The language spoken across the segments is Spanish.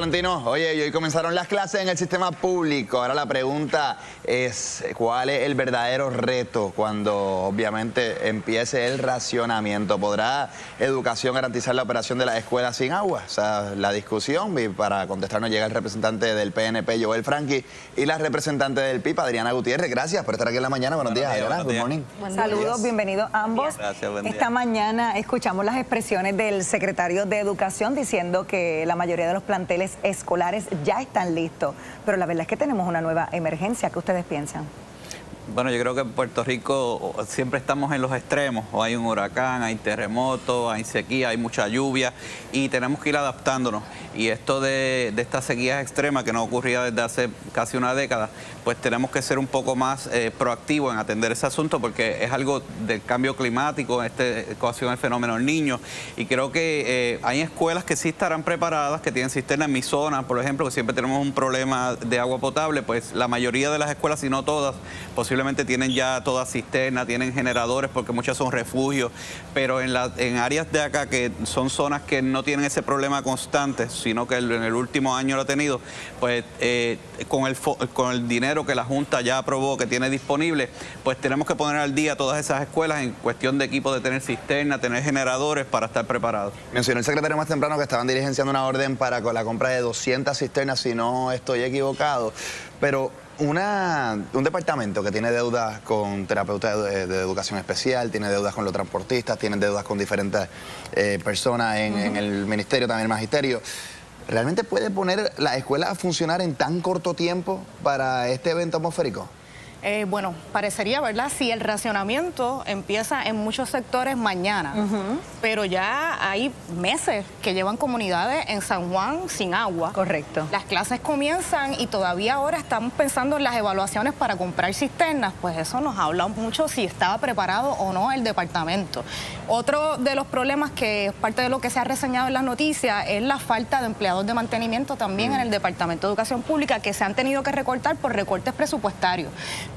Tolentino. Oye, y hoy comenzaron las clases en el sistema público. Ahora la pregunta es, ¿cuál es el verdadero reto cuando obviamente empiece el racionamiento? ¿Podrá educación garantizar la operación de las escuelas sin agua? O sea, la discusión, y para contestarnos llega el representante del PNP, Joel Franqui, y la representante del PIB, Adriana Gutiérrez. Gracias por estar aquí en la mañana. Buenos días, Adriana. Good morning. Saludos, bienvenidos ambos. Gracias, buen día. Esta mañana escuchamos las expresiones del secretario de Educación diciendo que la mayoría de los planteles escolares ya están listos, pero la verdad es que tenemos una nueva emergencia. ¿Qué ustedes piensan? Bueno, yo creo que en Puerto Rico siempre estamos en los extremos, o hay un huracán, hay terremotos, hay sequía, hay mucha lluvia y tenemos que ir adaptándonos. Y esto de estas sequías extremas que no ocurría desde hace casi una década, pues tenemos que ser un poco más proactivos en atender ese asunto porque es algo del cambio climático, esta ecuación del fenómeno del Niño. Y creo que hay escuelas que sí estarán preparadas, que tienen cisternas. En mi zona, por ejemplo, que siempre tenemos un problema de agua potable, pues la mayoría de las escuelas, si no todas, posiblemente tienen ya todas cisternas, tienen generadores porque muchas son refugios, pero en áreas de acá que son zonas que no tienen ese problema constante, sino que en el último año lo ha tenido, pues con el dinero que la Junta ya aprobó, que tiene disponible, pues tenemos que poner al día todas esas escuelas en cuestión de equipo, de tener cisternas, tener generadores para estar preparados. Mencionó el secretario más temprano que estaban dirigenciando una orden para la compra de 200 cisternas, si no estoy equivocado, pero un departamento que tiene deudas con terapeutas de educación especial, tiene deudas con los transportistas, tiene deudas con diferentes personas en el ministerio, también el magisterio, ¿realmente puede poner la escuela a funcionar en tan corto tiempo para este evento atmosférico? Bueno, parecería, ¿verdad? Si el racionamiento empieza en muchos sectores mañana, pero ya hay meses que llevan comunidades en San Juan sin agua. Correcto. Las clases comienzan y todavía ahora estamos pensando en las evaluaciones para comprar cisternas, pues eso nos habla mucho si estaba preparado o no el departamento. Otro de los problemas que es parte de lo que se ha reseñado en las noticias es la falta de empleados de mantenimiento también en el Departamento de Educación Pública, que se han tenido que recortar por recortes presupuestarios.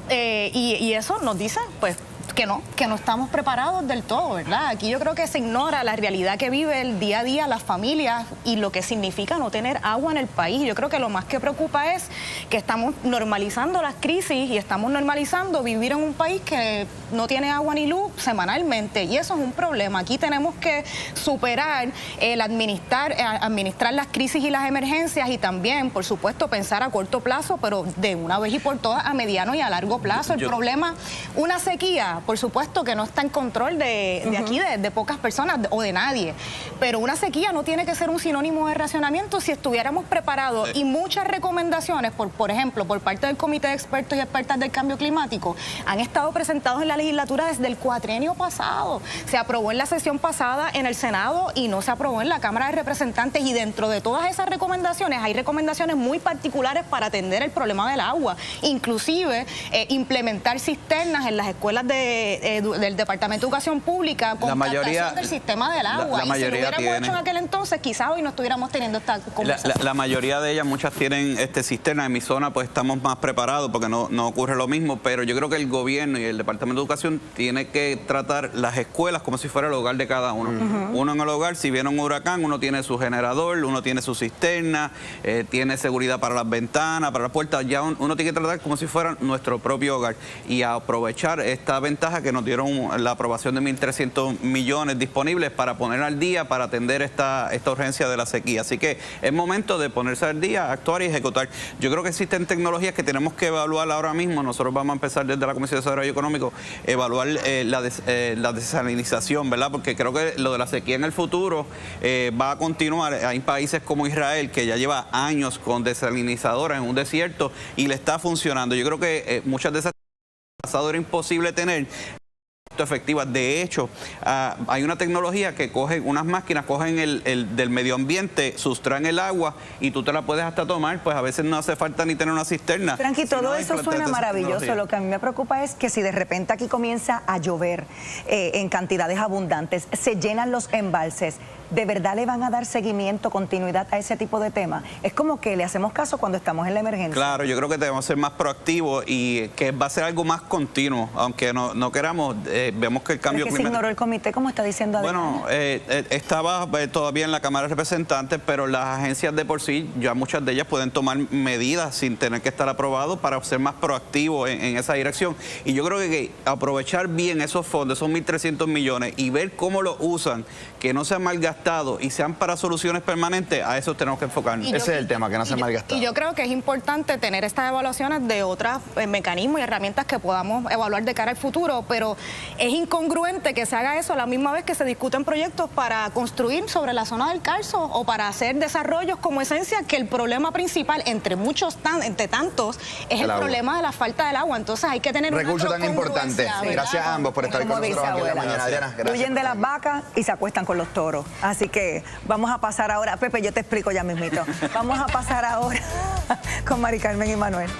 Y eso nos dice, pues, que no estamos preparados del todo, ¿verdad? Aquí yo creo que se ignora la realidad que vive el día a día las familias y lo que significa no tener agua en el país. Yo creo que lo más que preocupa es que estamos normalizando las crisis y estamos normalizando vivir en un país que no tiene agua ni luz semanalmente, y eso es un problema. Aquí tenemos que superar el administrar las crisis y las emergencias, y también, por supuesto, pensar a corto plazo, pero de una vez y por todas a mediano y a largo plazo. El problema, una sequía, por supuesto que no está en control de aquí, de pocas personas o de nadie, pero una sequía no tiene que ser un sinónimo de racionamiento si estuviéramos preparados. Y muchas recomendaciones, por ejemplo, por parte del Comité de Expertos y Expertas del Cambio Climático, han estado presentados en la legislatura desde el cuatrienio pasado. Se aprobó en la sesión pasada en el Senado y no se aprobó en la Cámara de Representantes, y dentro de todas esas recomendaciones hay recomendaciones muy particulares para atender el problema del agua, inclusive implementar cisternas en las escuelas del Departamento de Educación Pública con captación del sistema del agua. La mayoría si lo hubiéramos hecho en aquel entonces, quizás hoy no estuviéramos teniendo esta conversación. La mayoría de ellas, muchas tienen cisternas. En mi zona pues estamos más preparados porque no ocurre lo mismo, pero yo creo que el gobierno y el Departamento de Educación tiene que tratar las escuelas como si fuera el hogar de cada uno. Uno en el hogar, si viene un huracán, uno tiene su generador, uno tiene su cisterna, tiene seguridad para las ventanas, para las puertas. Ya uno tiene que tratar como si fuera nuestro propio hogar y aprovechar esta ventaja que nos dieron la aprobación de 1.300 millones disponibles para poner al día, para atender esta urgencia de la sequía. Así que es momento de ponerse al día, actuar y ejecutar. Yo creo que existen tecnologías que tenemos que evaluar ahora mismo. Nosotros vamos a empezar desde la Comisión de Desarrollo Económico, evaluar la desalinización, ¿verdad? Porque creo que lo de la sequía en el futuro va a continuar. Hay países como Israel que ya lleva años con desalinizadoras en un desierto y le está funcionando. Yo creo que muchas de esas era imposible tener efectivas. De hecho, hay una tecnología que cogen unas máquinas, cogen el del medio ambiente, sustraen el agua y tú te la puedes hasta tomar. Pues a veces no hace falta ni tener una cisterna. Franqui, todo eso suena maravilloso. Lo que a mí me preocupa es que si de repente aquí comienza a llover en cantidades abundantes, se llenan los embalses, ¿de verdad le van a dar seguimiento, continuidad a ese tipo de temas? Es como que le hacemos caso cuando estamos en la emergencia. Claro, yo creo que debemos ser más proactivos y que va a ser algo más continuo, aunque no queramos, vemos que el cambio climático... se ignoró el comité, como está diciendo Adriana. Bueno, estaba todavía en la Cámara de Representantes, pero las agencias de por sí, ya muchas de ellas pueden tomar medidas sin tener que estar aprobados para ser más proactivos en esa dirección. Y yo creo que aprovechar bien esos fondos, esos 1.300 millones, y ver cómo los usan, que no sean malgastados y sean para soluciones permanentes, a eso tenemos que enfocarnos. Ese es el tema, que no sean malgastados. Y yo creo que es importante tener estas evaluaciones de otros mecanismos y herramientas que podamos evaluar de cara al futuro, pero es incongruente que se haga eso a la misma vez que se discuten proyectos para construir sobre la zona del Carso o para hacer desarrollos como esencia, que el problema principal, entre tantos, es el problema de la falta del agua. Entonces hay que tener recurso tan importante. Gracias a ambos por estar con nosotros aquí en la mañana. Adriana, gracias. Huyen de las vacas y se acuestan con los toros. Así que vamos a pasar ahora, Pepe, yo te explico ya mismito. Vamos a pasar ahora con Mari Carmen y Manuel.